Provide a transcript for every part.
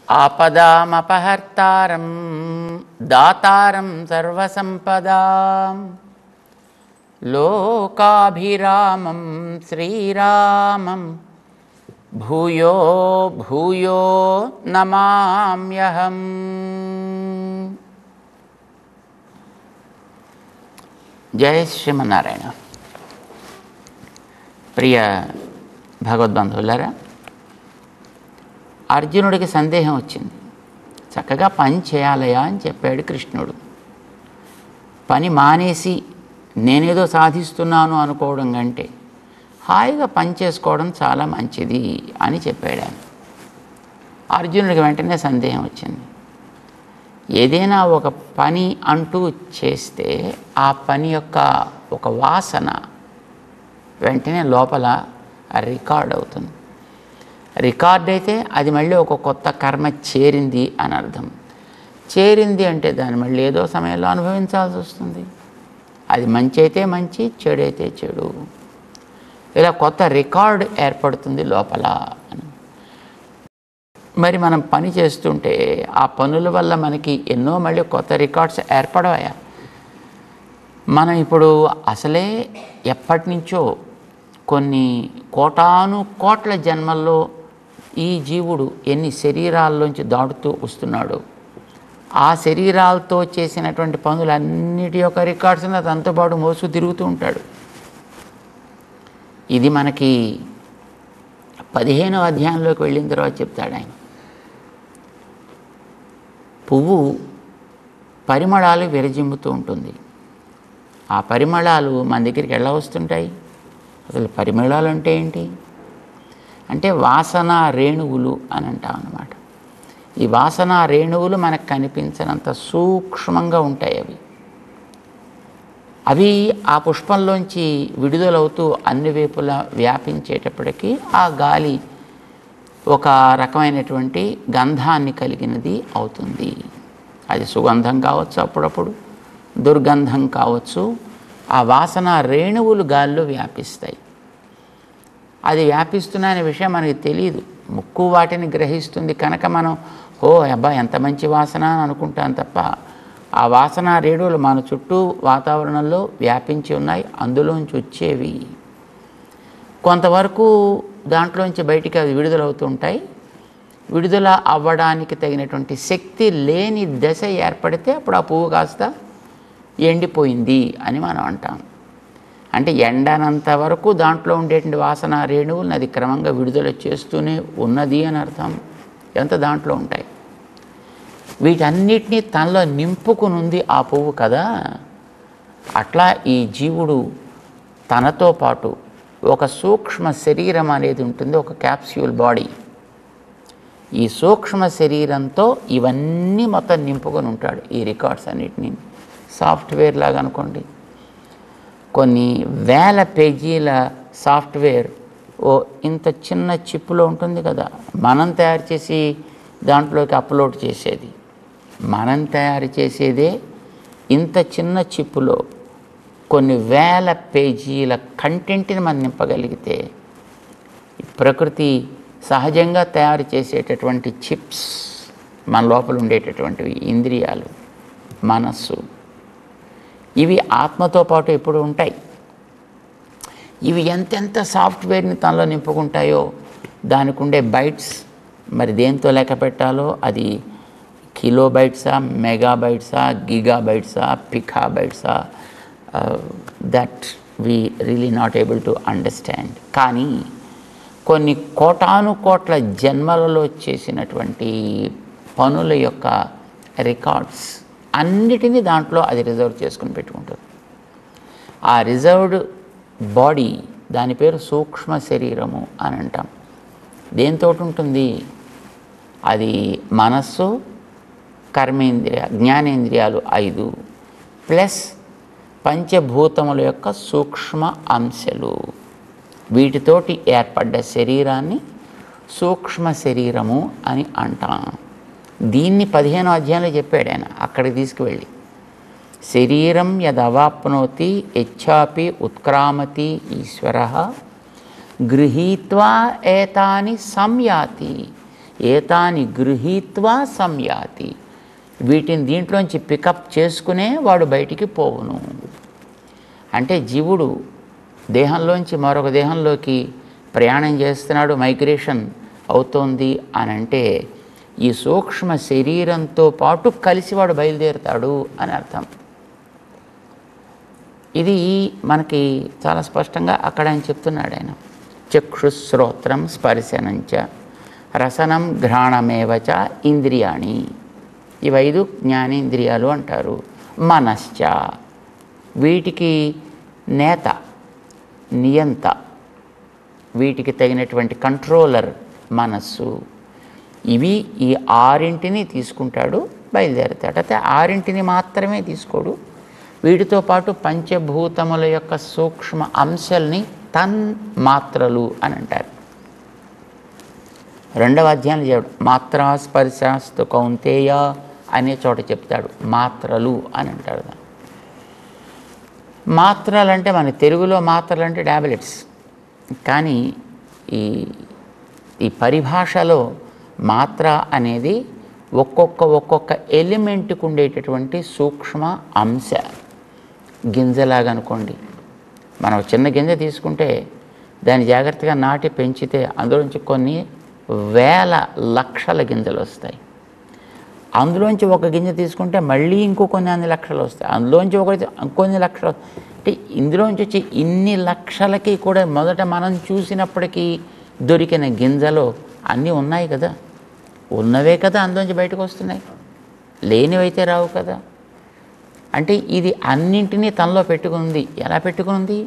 ఆపదామపహర్తారం దాతారం సర్వసంపదాం లోకాభిరామం శ్రీరామం భూయో భూయో నమామ్యహం. జయ శ్రీమన్నారాయణ. ప్రియ భగవద్బంధువులారా, అర్జునుడికి సందేహం వచ్చింది. చక్కగా పని చేయాలయా అని చెప్పాడు కృష్ణుడు. పని మానేసి నేనేదో సాధిస్తున్నాను అనుకోవడం కంటే హాయిగా పని చేసుకోవడం చాలా మంచిది అని చెప్పాడు ఆయన. అర్జునుడికి వెంటనే సందేహం వచ్చింది. ఏదైనా ఒక పని అంటూ చేస్తే ఆ పని యొక్క ఒక వాసన వెంటనే లోపల రికార్డ్ అవుతుంది. రికార్డ్ అయితే అది మళ్ళీ ఒక కొత్త కర్మ చేరింది అని అర్థం. చేరింది అంటే దాన్ని మళ్ళీ ఏదో సమయంలో అనుభవించాల్సి వస్తుంది. అది మంచి అయితే మంచి, చెడు అయితే చెడు, ఇలా కొత్త రికార్డ్ ఏర్పడుతుంది లోపల అని. మరి మనం పని చేస్తుంటే ఆ పనుల వల్ల మనకి ఎన్నో మళ్ళీ కొత్త రికార్డ్స్ ఏర్పడవయా. మనం ఇప్పుడు అసలే ఎప్పటి నుంచో కొన్ని కోటాను కోట్ల జన్మల్లో ఈ జీవుడు ఎన్ని శరీరాల్లోంచి దాటుతూ వస్తున్నాడు. ఆ శరీరాలతో చేసినటువంటి పనులన్నిటి యొక్క రికార్డ్స్ని దాంతో పాటు మోసుకు తిరుగుతూ ఉంటాడు. ఇది మనకి 15వ అధ్యాయంలోకి వెళ్ళిన తర్వాత చెప్తాడు ఆయన. పువ్వు పరిమళాలు విరజిమ్ముతూ ఉంటుంది. ఆ పరిమళాలు మన దగ్గరికి ఎలా వస్తుంటాయి? అసలు పరిమళాలు అంటే ఏంటి అంటే వాసన రేణువులు అని అంటాం అన్నమాట. ఈ వాసన రేణువులు మనకు కనిపించినంత సూక్ష్మంగా ఉంటాయి. అవి ఆ పుష్పంలోంచి విడుదలవుతూ అన్ని వైపులా వ్యాపించేటప్పటికీ ఆ గాలి ఒక రకమైనటువంటి గంధాన్ని కలిగినది అవుతుంది. అది సుగంధం కావచ్చు, అప్పుడప్పుడు దుర్గంధం కావచ్చు. ఆ వాసన రేణువులు గాలిలో వ్యాపిస్తాయి. అది వ్యాపిస్తున్నాయనే విషయం మనకి తెలియదు. ముక్కు వాటిని గ్రహిస్తుంది కనుక మనం ఓ అబ్బా ఎంత మంచి వాసన అని అనుకుంటాం తప్ప ఆ వాసన రేణువులు మన చుట్టూ వాతావరణంలో వ్యాపించి ఉన్నాయి. అందులోంచి వచ్చేవి కొంతవరకు దాంట్లోంచి బయటికి అవి విడుదలవుతూ ఉంటాయి. విడుదల అవ్వడానికి తగినటువంటి శక్తి లేని దశ ఏర్పడితే అప్పుడు ఆ పువ్వు కాస్త ఎండిపోయింది అని మనం అంటాం. అంటే ఎండనంత వరకు దాంట్లో ఉండేటువంటి వాసన రేణువులను అది క్రమంగా విడుదల చేస్తూనే ఉన్నది అని అర్థం. ఎంత దాంట్లో ఉంటాయి. వీటన్నిటినీ తనలో నింపుకునుంది ఆ పువ్వు కదా. అట్లా ఈ జీవుడు తనతో పాటు ఒక సూక్ష్మ శరీరం అనేది ఉంటుంది, ఒక క్యాప్స్యూల్ బాడీ. ఈ సూక్ష్మ శరీరంతో ఇవన్నీ మొత్తం నింపుకొని ఉంటాడు. ఈ రికార్డ్స్ అన్నిటినీ సాఫ్ట్వేర్ లాగా అనుకోండి. కొన్ని వేల పేజీల సాఫ్ట్వేర్ ఓ ఇంత చిన్న చిప్పులో ఉంటుంది కదా. మనం తయారు చేసి దాంట్లోకి అప్లోడ్ చేసేది, మనం తయారు చేసేదే ఇంత చిన్న చిప్పులో కొన్ని వేల పేజీల కంటెంట్ని మనం నింపగలిగితే ప్రకృతి సహజంగా తయారు చేసేటటువంటి చిప్స్, మన లోపల ఉండేటటువంటివి ఇంద్రియాలు, మనస్సు, ఇవి ఆత్మతో పాటు ఎప్పుడు ఉంటాయి. ఇవి ఎంతెంత సాఫ్ట్వేర్ని తనలో నింపుకుంటాయో దానికి ఉండే బైట్స్ మరి దేంతో లెక్క పెట్టాలో అది కిలోబైట్సా, మెగాబైట్సా, గిగాబైట్సా, పికాబైట్సా, that we really not able to understand. కానీ కొన్ని కోటాను కోట్ల జన్మలలో చేసినటువంటి పనుల యొక్క రికార్డ్స్ అన్నిటినీ దాంట్లో అది రిజర్వ్ చేసుకుని పెట్టుకుంటుంది. ఆ రిజర్వ్డ్ బాడీ దాని పేరు సూక్ష్మ శరీరము అని అంటాం. దేంతో ఉంటుంది? అది మనస్సు, కర్మేంద్రియ, జ్ఞానేంద్రియాలు 5 ప్లస్ పంచభూతముల యొక్క సూక్ష్మ అంశాలు, వీటితోటి ఏర్పడ్డ శరీరాన్ని సూక్ష్మ శరీరము అని అంటాం. దీన్ని 15వ అధ్యాయంలో చెప్పాడు ఆయన. అక్కడికి తీసుకువెళ్ళి శరీరం యదవాప్నోతి యచ్చాపి ఉత్క్రామతి ఈశ్వరః గృహీత్వా ఏతాని సంయాతి. ఏతాని గృహీత్వా సంయాతి, వీటిని దీంట్లోంచి పికప్ చేసుకునే వాడు బయటికి పోవును. అంటే జీవుడు దేహంలోంచి మరొక దేహంలోకి ప్రయాణం చేస్తున్నాడు, మైగ్రేషన్ అవుతోంది అని అంటే ఈ సూక్ష్మ శరీరంతో పాటు కలిసి వాడు బయలుదేరుతాడు అని అర్థం. ఇది మనకి చాలా స్పష్టంగా అక్కడ ఆయన చెప్తున్నాడు. ఆయన చక్షుశ్రోత్రం స్పర్శనంచ రసనం ఘ్రాణమేవచ ఇంద్రియాణి, ఈ 5 జ్ఞానేంద్రియాలు అంటారు. మనశ్చ, వీటికి నేత, నియంత, వీటికి తగినటువంటి కంట్రోలర్ మనస్సు. ఇవి ఈ 6 తీసుకుంటాడు, బయలుదేరుతాడు. అయితే 6 మాత్రమే తీసుకోడు, వీటితో పాటు పంచభూతముల యొక్క సూక్ష్మ అంశాలని తన్మాత్రలు అని అంటారు. 2వ అధ్యాయంలో చెప్పాడు మాత్రా స్పర్శాస్తు కౌంతేయ అనే చోట చెప్తాడు మాత్రలు అని అంటాడు. మాత్రలు అంటే మన తెలుగులో మాత్రలు అంటే టాబ్లెట్స్, కానీ ఈ పరిభాషలో మాత్ర అనేది ఒక్కొక్క ఎలిమెంట్కి ఉండేటటువంటి సూక్ష్మ అంశ. గింజలాగా అనుకోండి, మనం చిన్న గింజ తీసుకుంటే దాన్ని జాగ్రత్తగా నాటి పెంచితే అందులోంచి కొన్ని వేల లక్షల గింజలు వస్తాయి. అందులోంచి ఒక గింజ తీసుకుంటే మళ్ళీ కొన్ని అన్ని లక్షలు వస్తాయి, అందులోంచి ఇంకొన్ని లక్షలు. అంటే ఇందులోంచి వచ్చి ఇన్ని లక్షలకి కూడా మొదట మనం చూసినప్పటికీ దొరికిన గింజలు అన్నీ ఉన్నాయి కదా, ఉన్నవే కదా అందులోంచి బయటకు వస్తున్నాయి, లేనివైతే రావు కదా. అంటే ఇది అన్నింటినీ తనలో పెట్టుకుంది. ఎలా పెట్టుకుంది?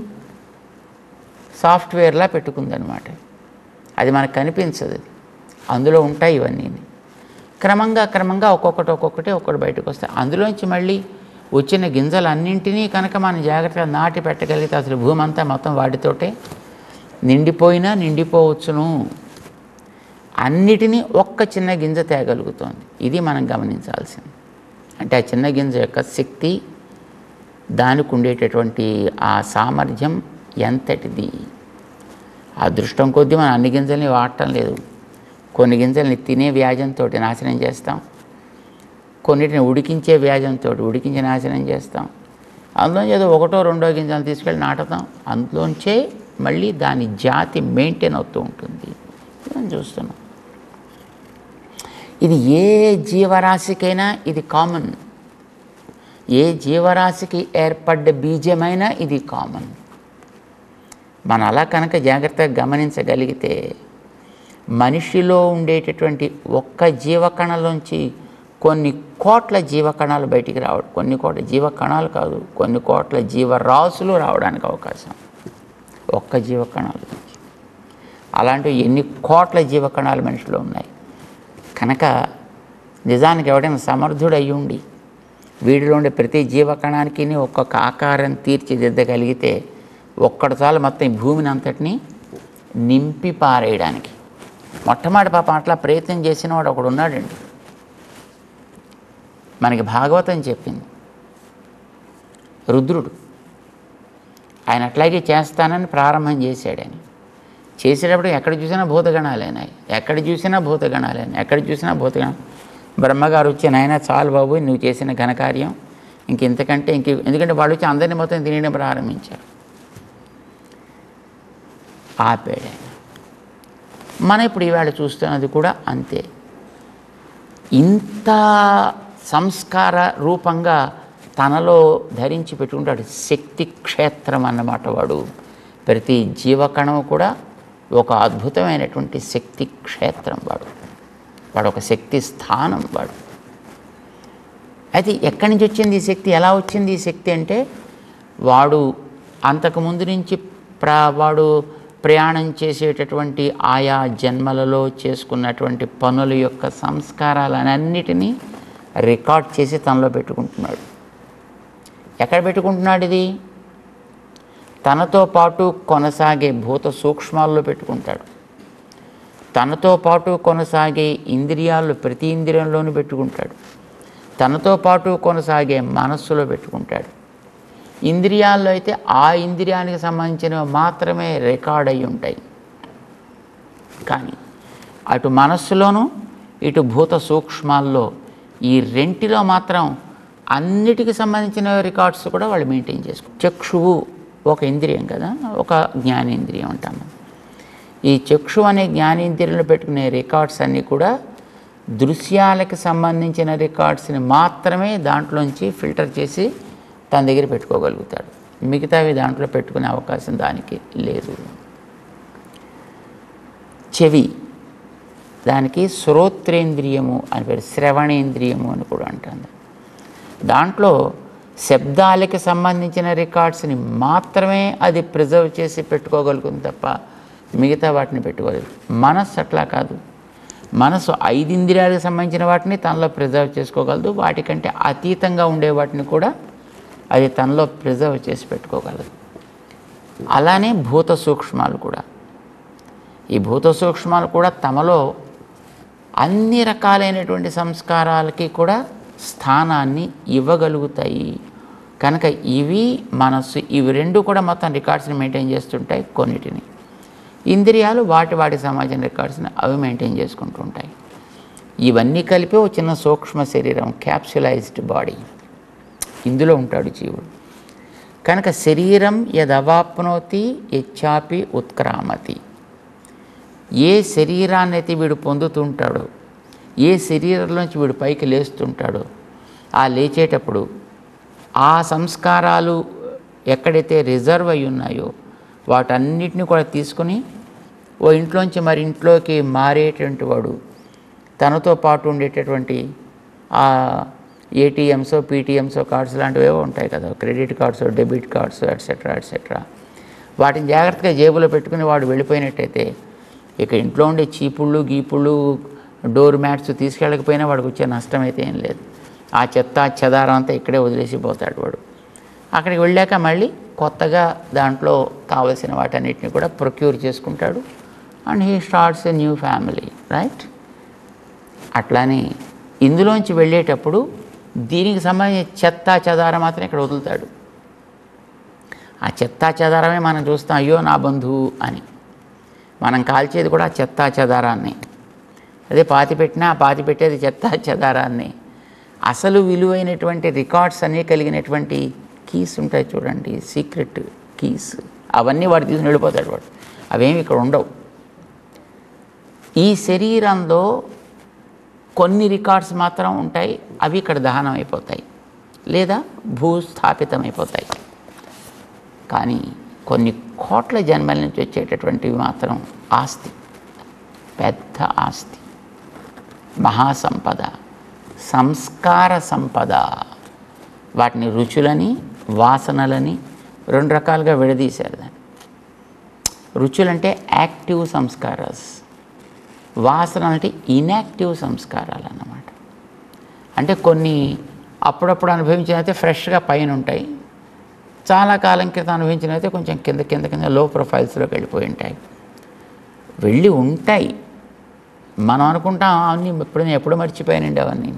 సాఫ్ట్వేర్లా పెట్టుకుంది అనమాట. అది మనకు కనిపించదు, అందులో ఉంటాయి ఇవన్నీ. క్రమంగా ఒక్కొక్కటి బయటకు వస్తాయి. అందులోంచి మళ్ళీ వచ్చిన గింజలన్నింటినీ కనుక మనం జాగ్రత్తగా నాటి పెట్టగలిగితే అసలు భూమి అంతా మొత్తం వాటితోటే నిండిపోవచ్చును. అన్నిటినీ ఒక్క చిన్న గింజ తేగలుగుతోంది. ఇది మనం గమనించాల్సింది. అంటే ఆ చిన్న గింజ యొక్క శక్తి, దానికి ఉండేటటువంటి ఆ సామర్థ్యం ఎంతటిది. ఆ దృష్టం కొద్దీ మనం అన్ని గింజల్ని వాడటం లేదు. కొన్ని గింజల్ని తినే వ్యాజంతో నాశనం చేస్తాం, కొన్నిటిని ఉడికించే వ్యాజంతో ఉడికించి నాశనం చేస్తాం. అందులోంచి ఏదో 1, 2 గింజలు తీసుకెళ్ళి నాటుతాం, అందులోంచే మళ్ళీ దాని జాతి మెయింటైన్ అవుతూ ఉంటుంది. మనం చూస్తున్నాం. ఇది ఏ జీవరాశికైనా ఇది కామన్. ఏ జీవరాశికి ఏర్పడ్డ బీజమైనా ఇది కామన్. మనం అలా కనుక జాగ్రత్తగా గమనించగలిగితే మనిషిలో ఉండేటటువంటి ఒక్క జీవకణలోంచి కొన్ని కోట్ల జీవకణాలు బయటికి రావడం, కొన్ని కోట్ల జీవకణాలు కాదు, కొన్ని కోట్ల జీవరాశులు రావడానికి అవకాశం ఒక్క జీవకణాలు. అలాంటి ఎన్ని కోట్ల జీవకణాలు మనిషిలో ఉన్నాయి. కనుక నిజానికి ఎవడైనా సమర్థుడు అయ్యుండి వీడిలో ఉండే ప్రతి జీవకణానికి ఒక్కొక్క ఆకారం తీర్చిదిద్దగలిగితే ఒక్కడు చాలు మొత్తం ఈ భూమిని అంతటినీ నింపి పారేయడానికి. మొట్టమొదటి పాపం అట్లా ప్రయత్నం చేసిన వాడు ఒకడు ఉన్నాడండి. మనకి భాగవతం చెప్పింది. రుద్రుడు ఆయన అట్లాగే చేస్తానని ప్రారంభం చేశాడు. ఆయన చేసేటప్పుడు ఎక్కడ చూసినా భూతగణాలేనాయి, ఎక్కడ చూసినా భూతగణాలు. బ్రహ్మగారు వచ్చి నాయన చాలు బాబు నువ్వు చేసిన ఘనకార్యం, ఇంకెంతకంటే ఎందుకంటే వాళ్ళు వచ్చి అందరినీ మొత్తం తినడం ప్రారంభించారు. ఆపాడు ఆయన. మనం ఇప్పుడు ఈవేళ చూస్తున్నది కూడా అంతే. ఇంత సంస్కార రూపంగా తనలో ధరించి పెట్టుకుంటాడు. శక్తి క్షేత్రం అన్నమాట. వాడు ప్రతి జీవకణం కూడా ఒక అద్భుతమైనటువంటి శక్తి క్షేత్రం. వాడు ఒక శక్తి స్థానం. అయితే ఎక్కడి నుంచి వచ్చింది ఈ శక్తి, ఎలా వచ్చింది ఈ శక్తి అంటే వాడు అంతకుముందు నుంచి వాడు ప్రయాణం చేసేటటువంటి ఆయా జన్మలలో చేసుకున్నటువంటి పనుల యొక్క సంస్కారాలన్నిటినీ రికార్డ్ చేసి తనలో పెట్టుకుంటున్నాడు. ఎక్కడ పెట్టుకుంటున్నాడు? ఇది తనతో పాటు కొనసాగే భూత సూక్ష్మాల్లో పెట్టుకుంటాడు. తనతో పాటు కొనసాగే ఇంద్రియాలు ప్రతి ఇంద్రియంలోనూ పెట్టుకుంటాడు. తనతో పాటు కొనసాగే మనస్సులో పెట్టుకుంటాడు. ఇంద్రియాల్లో అయితే ఆ ఇంద్రియానికి సంబంధించినవి మాత్రమే రికార్డ్ అయి ఉంటాయి. కానీ అటు మనస్సులోనూ ఇటు భూత సూక్ష్మాల్లో ఈ రెంటిలో మాత్రం అన్నిటికి సంబంధించిన రికార్డ్స్ కూడా వాళ్ళు మెయింటైన్ చేసుకో. చక్షువు ఒక ఇంద్రియం కదా, ఒక జ్ఞానేంద్రియం అంటాము. ఈ చక్షు అనే జ్ఞానేంద్రియంలో పెట్టుకునే రికార్డ్స్ అన్నీ కూడా దృశ్యాలకు సంబంధించిన రికార్డ్స్ని మాత్రమే దాంట్లోంచి ఫిల్టర్ చేసి తన దగ్గర పెట్టుకోగలుగుతాడు. మిగతావి దాంట్లో పెట్టుకునే అవకాశం దానికి లేదు. చెవి, దానికి శ్రోత్రేంద్రియము అని పేరు, శ్రవణేంద్రియము అని కూడా అంటుంది. దాంట్లో శబ్దాలకి సంబంధించిన రికార్డ్స్ని మాత్రమే అది ప్రిజర్వ్ చేసి పెట్టుకోగలుగుతుంది తప్ప మిగతా వాటిని పెట్టుకోలేదు. మనస్సు అట్లా కాదు. మనసు 5 ఇంద్రియాలకు సంబంధించిన వాటిని తనలో ప్రిజర్వ్ చేసుకోగలదు. వాటికంటే అతీతంగా ఉండే వాటిని కూడా అది తనలో ప్రిజర్వ్ చేసి పెట్టుకోగలదు. అలానే భూత సూక్ష్మాలు కూడా, ఈ భూత సూక్ష్మాలు కూడా తమలో అన్ని రకాలైనటువంటి సంస్కారాలకి కూడా స్థానాన్ని ఇవ్వగలుగుతాయి. కనుక ఇవి మనస్సు, ఇవి రెండు కూడా మొత్తం రికార్డ్స్ని మెయింటైన్ చేస్తుంటాయి. కొన్నిటిని ఇంద్రియాలు వాటి సమాజం రికార్డ్స్ని అవి మెయింటైన్ చేసుకుంటూ ఉంటాయి. ఇవన్నీ కలిపి ఒక చిన్న సూక్ష్మ శరీరం, క్యాప్సులైజ్డ్ బాడీ, ఇందులో ఉంటాడు జీవుడు. కనుక శరీరం యదవాప్నోతి యచ్చాపి ఉత్క్రామతి, ఏ శరీరాన్ని అయితే వీడు పొందుతుంటాడో, ఏ శరీరంలోంచి వీడు పైకి లేస్తుంటాడో, ఆ లేచేటప్పుడు ఆ సంస్కారాలు ఎక్కడైతే రిజర్వ్ అయి ఉన్నాయో వాటన్నిటిని కూడా తీసుకుని ఓ ఇంట్లోంచి మరి ఇంట్లోకి మారేటువంటి వాడు తనతో పాటు ఉండేటటువంటి ఆ ఏటీఎంసో పీటీఎంసో కార్డ్స్ లాంటివి ఉంటాయి కదా, credit cards, debit cards, etcetera etcetera, వాటిని జాగ్రత్తగా జేబులో పెట్టుకుని వాడు వెళ్ళిపోయినట్టయితే ఇక ఇంట్లో ఉండే చీపుళ్ళు గీపుళ్ళు డోర్ మ్యాట్స్ తీసుకెళ్ళకపోయినా వాడికి వచ్చే నష్టం అయితే ఏం లేదు. ఆ చెత్త చెదారం అంతా ఇక్కడే వదిలేసి పోతాడు వాడు. అక్కడికి వెళ్ళాక మళ్ళీ కొత్తగా దాంట్లో కావలసిన వాటన్నిటిని కూడా ప్రొక్యూర్ చేసుకుంటాడు. And he starts a new family, right? అట్లానే ఇందులోంచి వెళ్ళేటప్పుడు దీనికి సంబంధించిన చెత్త చెదారం మాత్రం ఇక్కడ వదులుతాడు. ఆ చెత్త చెదారమే మనం చూస్తాం, అయ్యో నా బంధువు అని. మనం కాల్చేది కూడా చెత్త చెదారాన్ని. అదే పాతి పెట్టేది చెత్త చెదారాన్ని. అసలు విలువైనటువంటి రికార్డ్స్ అన్నీ కలిగినటువంటి కీస్ ఉంటాయి చూడండి, సీక్రెట్ కీస్, అవన్నీ వాడు తీసుకుని వెళ్ళిపోతాడు వాడు. అవేమి ఇక్కడ ఉండవు. ఈ శరీరంలో కొన్ని రికార్డ్స్ మాత్రం ఉంటాయి, అవి ఇక్కడ దహనం అయిపోతాయి లేదా భూస్థాపితమైపోతాయి. కానీ కొన్ని కోట్ల జన్మల నుంచి వచ్చేటటువంటివి మాత్రం ఆస్తి, పెద్ద ఆస్తి, మహాసంపద, సంస్కార సంపద. వాటిని రుచులని వాసనలని 2 రకాలుగా విడదీశారు. దాన్ని రుచులంటే యాక్టివ్ సంస్కారాస్, వాసన అంటే ఇన్యాక్టివ్ సంస్కారాలు అన్నమాట. అంటే కొన్ని అప్పుడప్పుడు అనుభవించినైతే ఫ్రెష్గా పైన ఉంటాయి, చాలా కాలం క్రితం అనుభవించినైతే కొంచెం కింద లో ప్రొఫైల్స్లోకి వెళ్ళిపోయి ఉంటాయి, వెళ్ళి ఉంటాయి. మనం అనుకుంటాం అవన్నీ ఎప్పుడు మర్చిపోయానండి, అవన్నీ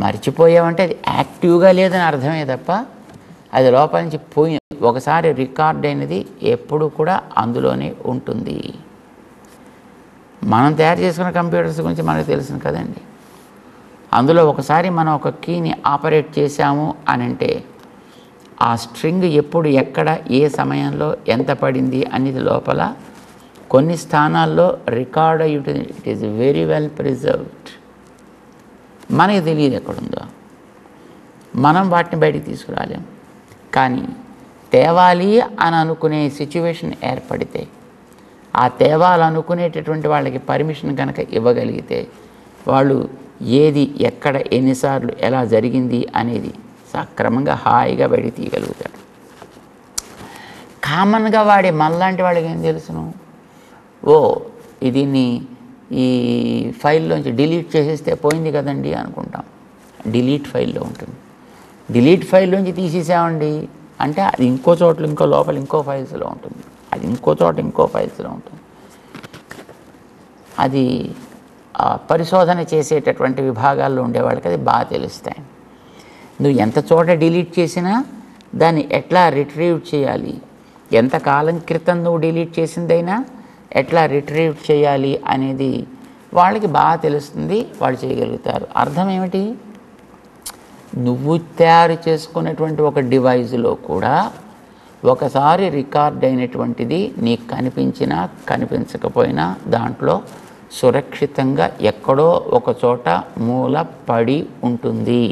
మర్చిపోయామంటే అది యాక్టివ్గా లేదని అర్థమే తప్ప అది లోపల నుంచి పోయి ఒకసారి రికార్డ్ అయినది ఎప్పుడు కూడా అందులోనే ఉంటుంది. మనం తయారు చేసుకున్న కంప్యూటర్స్ గురించి మనకు తెలుసు కదండి. అందులో ఒకసారి మనం ఒక కీని ఆపరేట్ చేశాము అని అంటే ఆ స్ట్రింగ్ ఎప్పుడు ఎక్కడ ఏ సమయంలో ఎంత పడింది అనేది లోపల కొన్ని స్థానాల్లో రికార్డ్ అయి ఉంటుంది. It is very well preserved. మనకి తెలియదు ఎక్కడుందో, మనం వాటిని బయటికి తీసుకురాలేము. కానీ తేవాలి అని అనుకునే సిచ్యువేషన్ ఏర్పడితే, ఆ తేవాలనుకునేటటువంటి వాళ్ళకి పర్మిషన్ కనుక ఇవ్వగలిగితే వాళ్ళు ఏది ఎక్కడ ఎన్నిసార్లు ఎలా జరిగింది అనేది సక్రమంగా హాయిగా బయటికి తీయగలుగుతాడు. కామన్గా వాడే మనలాంటి వాళ్ళకి ఏం తెలుసును, దీన్ని ఈ ఫైల్లోంచి డిలీట్ చేసేస్తే పోయింది కదండి అనుకుంటాం. డిలీట్ ఫైల్లో ఉంటుంది. డిలీట్ ఫైల్లోంచి తీసేసామండి అంటే అది ఇంకో చోట్ల ఇంకో లోపల ఇంకో ఫైల్స్లో ఉంటుంది, అది ఇంకో చోట ఇంకో ఫైల్స్లో ఉంటుంది. అది పరిశోధన చేసేటటువంటి విభాగాల్లో ఉండేవాళ్ళకి అది బాగా తెలుస్తాయి. నువ్వు ఎంత చోట డిలీట్ చేసినా దాన్ని ఎట్లా రిట్రీవ్ చేయాలి, ఎంతకాలం క్రితం నువ్వు డిలీట్ చేసిందైనా ఎట్లా రిట్రీవ్ చేయాలి అనేది వాళ్ళకి బాగా తెలుస్తుంది, వాళ్ళు చేయగలుగుతారు. అర్థం ఏమిటి? నువ్వు తయారు చేసుకున్నటువంటి ఒక డివైజ్లో కూడా ఒకసారి రికార్డ్ అయినటువంటిది నీకు కనిపించినా కనిపించకపోయినా దాంట్లో సురక్షితంగా ఎక్కడో ఒక చోట మూల పడి ఉంటుంది.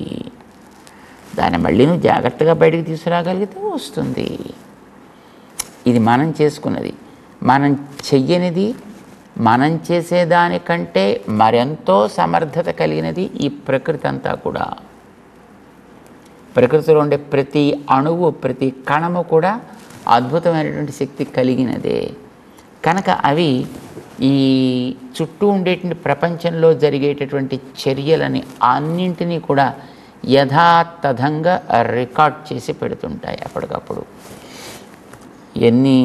దాన్ని మళ్ళీ నువ్వు జాగ్రత్తగా బయటికి తీసుకురాగలిగితే వస్తుంది. ఇది మనం చేసుకున్నది. మనం చెయ్యనిది, మనం చేసేదానికంటే మరెంతో సమర్థత కలిగినది ఈ ప్రకృతి అంతా కూడా. ప్రకృతిలో ఉండే ప్రతి అణువు, ప్రతి కణము కూడా అద్భుతమైనటువంటి శక్తి కలిగినదే. కనుక అవి ఈ చుట్టూ ఉండేటువంటి ప్రపంచంలో జరిగేటటువంటి చర్యలని అన్నింటినీ కూడా యథాతథంగా రికార్డ్ చేసి పెడుతుంటాయి. అప్పటికప్పుడు ఎన్ని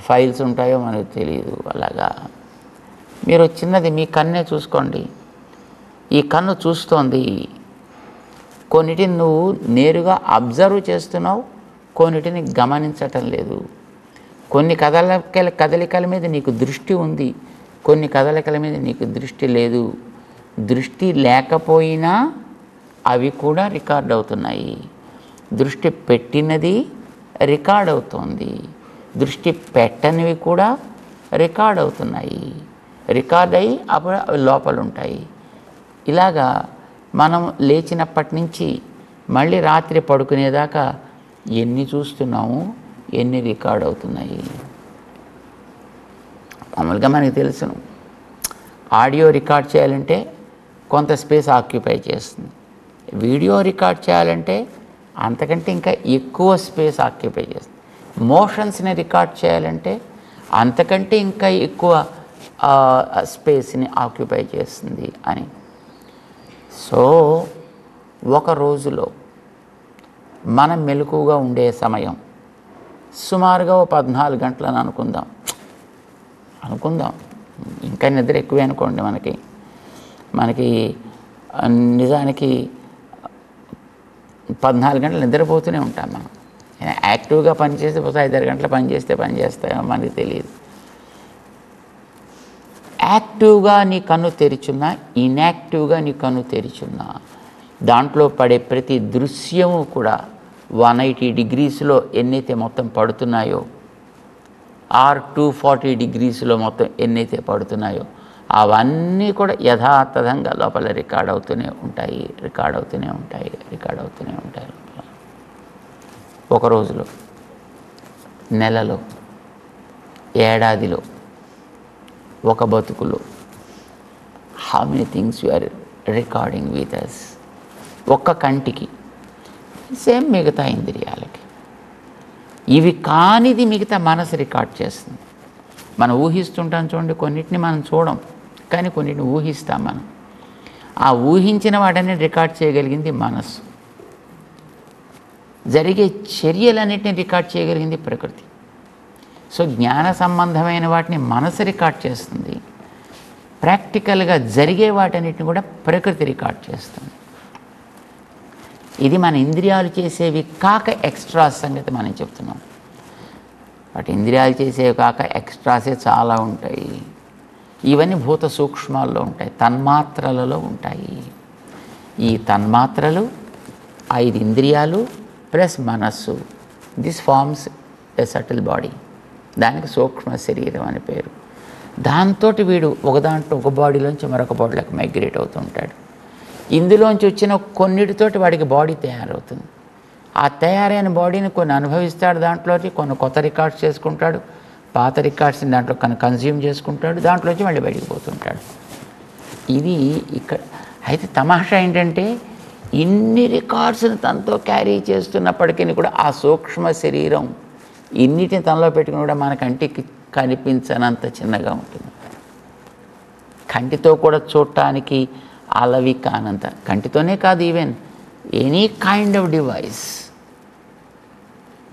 ఫైల్స్ ఉంటాయో మనకు తెలియదు. అలాగా మీరు చిన్నది మీ కన్నే చూసుకోండి. ఈ కన్ను చూస్తోంది, కొన్నిటిని నువ్వు నేరుగా అబ్జర్వ్ చేస్తున్నావు, కొన్నిటిని గమనించటం లేదు. కొన్ని కదలికల మీద నీకు దృష్టి ఉంది, కొన్ని కదలికల మీద నీకు దృష్టి లేదు. దృష్టి లేకపోయినా అవి కూడా రికార్డ్ అవుతున్నాయి. దృష్టి పెట్టినది రికార్డ్ అవుతోంది, దృష్టి పెట్టనివి కూడా రికార్డ్ అవుతున్నాయి. రికార్డ్ అయ్యి అప్పుడు అవి లోపల ఉంటాయి. ఇలాగా మనం లేచినప్పటి నుంచి మళ్ళీ రాత్రి పడుకునేదాకా ఎన్ని చూస్తున్నాము, ఎన్ని రికార్డ్ అవుతున్నాయి. మామూలుగా మనకి తెలుసును, ఆడియో రికార్డ్ చేయాలంటే కొంత స్పేస్ ఆక్యుపై చేస్తుంది. వీడియో రికార్డ్ చేయాలంటే అంతకంటే ఇంకా ఎక్కువ స్పేస్ ఆక్యుపై చేస్తుంది. మోషన్స్ని రికార్డ్ చేయాలంటే అంతకంటే ఇంకా ఎక్కువ స్పేస్ని ఆక్యుపై చేస్తుంది అని. సో ఒక రోజులో మనం మెలకువగా ఉండే సమయం సుమారుగా 14 గంటలని అనుకుందాం. ఇంకా నిద్ర ఎక్కువే అనుకోండి. మనకి నిజానికి 14 గంటలు నిద్రపోతూనే ఉంటాం మనం. యాక్టివ్గా పనిచేస్తే 5-6 గంటలు పనిచేస్తామో మనకి తెలియదు. యాక్టివ్గా నీ కన్ను తెరిచున్నా, ఇన్యాక్టివ్గా నీ కన్ను తెరిచున్నా దాంట్లో పడే ప్రతి దృశ్యము కూడా 180 డిగ్రీస్లో ఎన్నైతే మొత్తం పడుతున్నాయో, ఆర్ 240 డిగ్రీస్లో మొత్తం ఎన్నైతే పడుతున్నాయో అవన్నీ కూడా యథాతథంగా లోపల రికార్డ్ అవుతూనే ఉంటాయి. ఒక రోజులో, నెలలో, ఏడాదిలో, ఒక బతుకులో how many things you are recording with us. ఒక్క కంటికి సేమ్ మిగతా ఇంద్రియాలకి. ఇవి కానిది మిగతా మనసు రికార్డ్ చేస్తుంది. మనం ఊహిస్తుంటాం చూడండి, కొన్నిటిని మనం చూడం, కానీ కొన్నిటిని ఊహిస్తాం మనం. ఆ ఊహించిన వాటిని రికార్డ్ చేయగలిగింది మనసు. జరిగే చర్యలన్నిటిని రికార్డ్ చేయగలిగింది ప్రకృతి. సో జ్ఞాన సంబంధమైన వాటిని మనసు రికార్డ్ చేస్తుంది, ప్రాక్టికల్గా జరిగే వాటన్నిటిని కూడా ప్రకృతి రికార్డ్ చేస్తుంది. ఇది మన ఇంద్రియాలు చేసేవి కాక ఎక్స్ట్రా సంగతి మనం చెప్తున్నాం. బట్ ఇంద్రియాలు చేసేవి కాక ఎక్స్ట్రాసే చాలా ఉంటాయి. ఇవన్నీ భూత సూక్ష్మాల్లో ఉంటాయి, తన్మాత్రలలో ఉంటాయి. ఈ తన్మాత్రలు 5 ఇంద్రియాలు ప్లస్ మనస్సు, this forms a subtle body. దానికి సూక్ష్మ శరీరం అని పేరు. దాంతో వీడు ఒకదాంట్లో ఒక బాడీలోంచి మరొక బాడీలోకి మైగ్రేట్ అవుతూ ఉంటాడు. ఇందులోంచి వచ్చిన కొన్నిటితోటి వాడికి బాడీ తయారవుతుంది. ఆ తయారైన బాడీని కొన్ని అనుభవిస్తాడు, దాంట్లోకి కొన్ని కొత్త రికార్డ్స్ చేసుకుంటాడు, పాత రికార్డ్స్ని దాంట్లో కన్జ్యూమ్ చేసుకుంటాడు, దాంట్లోంచి మళ్ళీ బయటికి పోతుంటాడు. ఇది ఇక్కడ అయితే తమాషా ఏంటంటే ఇన్ని రికార్డ్స్ని తనతో క్యారీ చేస్తున్నప్పటికీ కూడా ఆ సూక్ష్మ శరీరం ఇన్నిటిని తనలో పెట్టుకుని కూడా మన కంటికి కనిపించనంత చిన్నగా ఉంటుంది. కంటితో కూడా చూడటానికి అలవి కానంత, కంటితోనే కాదు, even any kind of device,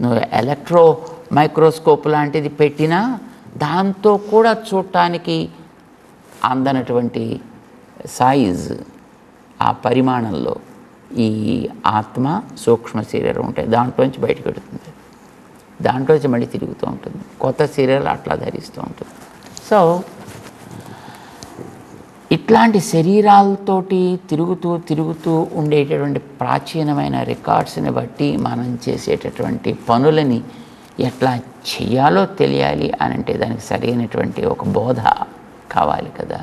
నువ్వు ఎలక్ట్రో మైక్రోస్కోప్ లాంటిది పెట్టినా దాంతో కూడా చూడటానికి అందనటువంటి సైజ్, ఆ పరిమాణంలో ఈ ఆత్మ సూక్ష్మ శరీరం ఉంటాయి. దాంట్లోంచి బయటకు పెడుతుంది, దాంట్లోంచి మళ్ళీ తిరుగుతూ ఉంటుంది, కొత్త శరీరాలు అట్లా ధరిస్తూ ఉంటుంది. సో ఇట్లాంటి శరీరాలతోటి తిరుగుతూ ఉండేటటువంటి ప్రాచీనమైన రికార్డ్స్ని బట్టి మనం చేసేటటువంటి పనులని ఎట్లా చేయాలో తెలియాలి అని అంటే దానికి సరైనటువంటి ఒక బోధ కావాలి కదా,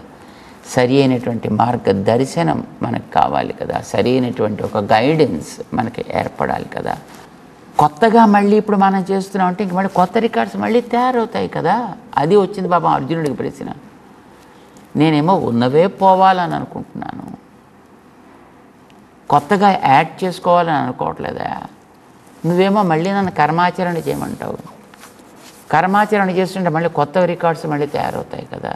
సరి అయినటువంటి మార్గదర్శనం మనకు కావాలి కదా, సరి అయినటువంటి ఒక గైడెన్స్ మనకి ఏర్పడాలి కదా. కొత్తగా మళ్ళీ ఇప్పుడు మనం చేస్తున్నామంటే ఇంక మళ్ళీ కొత్త రికార్డ్స్ మళ్ళీ తయారవుతాయి కదా. అది వచ్చింది పాపం అర్జునుడికి ప్రశ్న. నేనేమో ఉన్నవే పోవాలని అనుకుంటున్నాను, కొత్తగా యాడ్ చేసుకోవాలని అనుకోవట్లేదా. నువ్వేమో మళ్ళీ నన్ను కర్మాచరణ చేయమంటావు. కర్మాచరణ చేస్తుంటే మళ్ళీ కొత్త రికార్డ్స్ మళ్ళీ తయారవుతాయి కదా.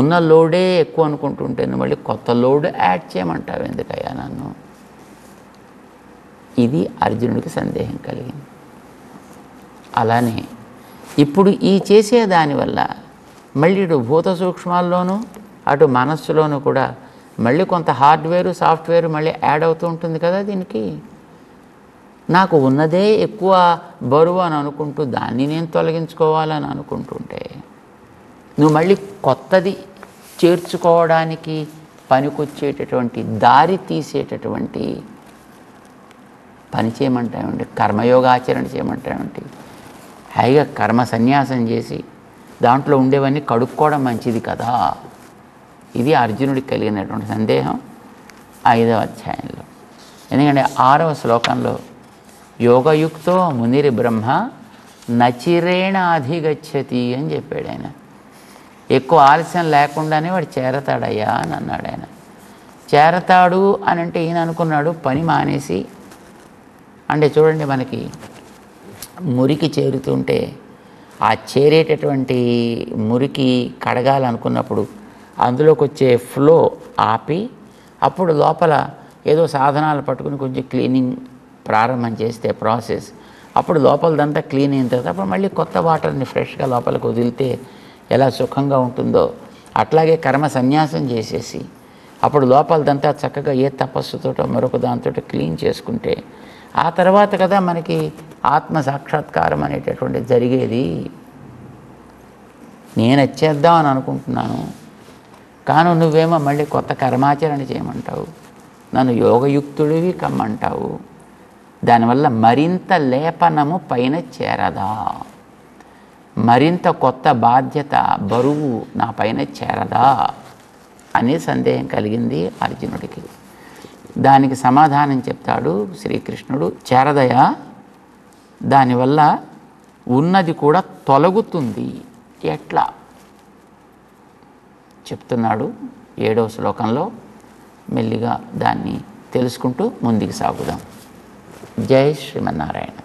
ఉన్న లోడే ఎక్కువ అనుకుంటుంటే నువ్వు మళ్ళీ కొత్త లోడ్ యాడ్ చేయమంటావు ఎందుకయ్యా నన్ను. ఇది అర్జునుడికి సందేహం కలిగింది. అలానే ఇప్పుడు ఈ చేసే దానివల్ల మళ్ళీ ఇటు భూత సూక్ష్మాల్లోనూ అటు మనస్సులోనూ కూడా మళ్ళీ కొంత హార్డ్వేరు సాఫ్ట్వేర్ మళ్ళీ యాడ్ అవుతూ ఉంటుంది కదా దీనికి. నాకు ఉన్నదే ఎక్కువ బరువు అని అనుకుంటూ దాన్ని నేను తొలగించుకోవాలని అనుకుంటుంటే నువ్వు మళ్ళీ కొత్తది చేర్చుకోవడానికి పనికొచ్చేటటువంటి దారి తీసేటటువంటి పని చేయమంటామండి, కర్మయోగాచరణ చేయమంటామండి. హాయిగా కర్మ సన్యాసం చేసి దాంట్లో ఉండేవన్నీ కడుక్కోవడం మంచిది కదా. ఇది అర్జునుడికి కలిగినటువంటి సందేహం 5వ అధ్యాయంలో. ఎందుకంటే 6వ శ్లోకంలో యోగయుక్తో మునిరి బ్రహ్మ నచిరేణ అధిగచ్చతి అని చెప్పాడు ఆయన. ఎక్కువ ఆలస్యం లేకుండానే వాడు చేరతాడయ్యా అని అన్నాడు ఆయన. చేరతాడు అని అంటే ఈయన అనుకున్నాడు పని మానేసి. అంటే చూడండి, మనకి మురికి చేరుతుంటే ఆ చేరేటటువంటి మురికి కడగాలనుకున్నప్పుడు అందులోకి వచ్చే ఫ్లో ఆపి అప్పుడు లోపల ఏదో సాధనాలు పట్టుకుని కొంచెం క్లీనింగ్ ప్రారంభం చేస్తే ప్రాసెస్, అప్పుడు లోపలదంతా క్లీన్ అయిన తర్వాత అప్పుడు మళ్ళీ కొత్త వాటర్ని ఫ్రెష్గా లోపలికి వదిలితే ఎలా సుఖంగా ఉంటుందో అట్లాగే కర్మ సన్యాసం చేసేసి అప్పుడు లోపలదంతా చక్కగా ఏ తపస్సుతోటో మరొక దాంతో క్లీన్ చేసుకుంటే ఆ తర్వాత కదా మనకి ఆత్మ సాక్షాత్కారం అనేటటువంటి జరిగేది. నేను వచ్చేద్దామని అనుకుంటున్నాను, కానీ నువ్వేమో మళ్ళీ కొత్త కర్మాచరణ చేయమంటావు, నన్ను యోగయుక్తుడివి కమ్మంటావు. దానివల్ల మరింత లేపనము పైన చేరదా, మరింత కొత్త బాధ్యత బరువు నా పైన చేరదా అనే సందేహం కలిగింది అర్జునుడికి. దానికి సమాధానం చెప్తాడు శ్రీకృష్ణుడు. చేరదయా, దానివల్ల ఉన్నది కూడా తొలగుతుంది. ఎట్లా చెప్తున్నాడు 7వ శ్లోకంలో. మెల్లిగా దాన్ని తెలుసుకుంటూ ముందుకు సాగుదాం. జై శ్రీమన్నారాయణ.